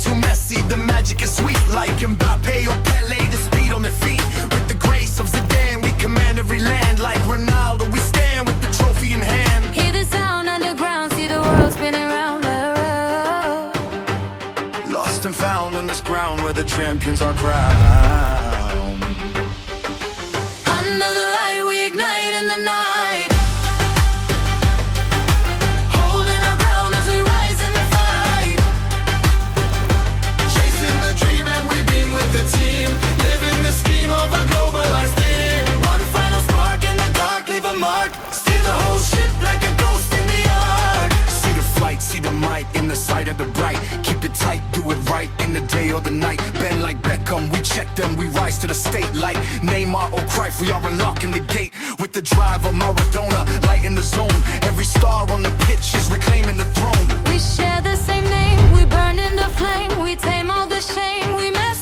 too messy, the magic is sweet. Like Mbappe or Pele, the speed on their feet. With the grace of Zidane, we command every land. Like Ronaldo, we stand with the trophy in hand. Hear the sound underground, see the world spinning round. Lost and found on this ground where the champions are crowned. Under the light, we ignite in the night. Holding our ground as we rise in the fight. Chasing the dream and we beam with the team. Living the scheme of a globalized team. One final spark in the dark, leave a mark. Steer the whole ship like a ghost in the ark. See the flight, see the might in the sight of the bright. Keep it tight, do it right in the day or the night. Bend like Beckham, we check them, we rise to the state. Like Neymar or Cruyff, we are unlocking the gate. With the drive of Maradona, light in the zone. Every star on the pitch is reclaiming the throne. We share the same name, we burn in the flame. We tame all the shame, we master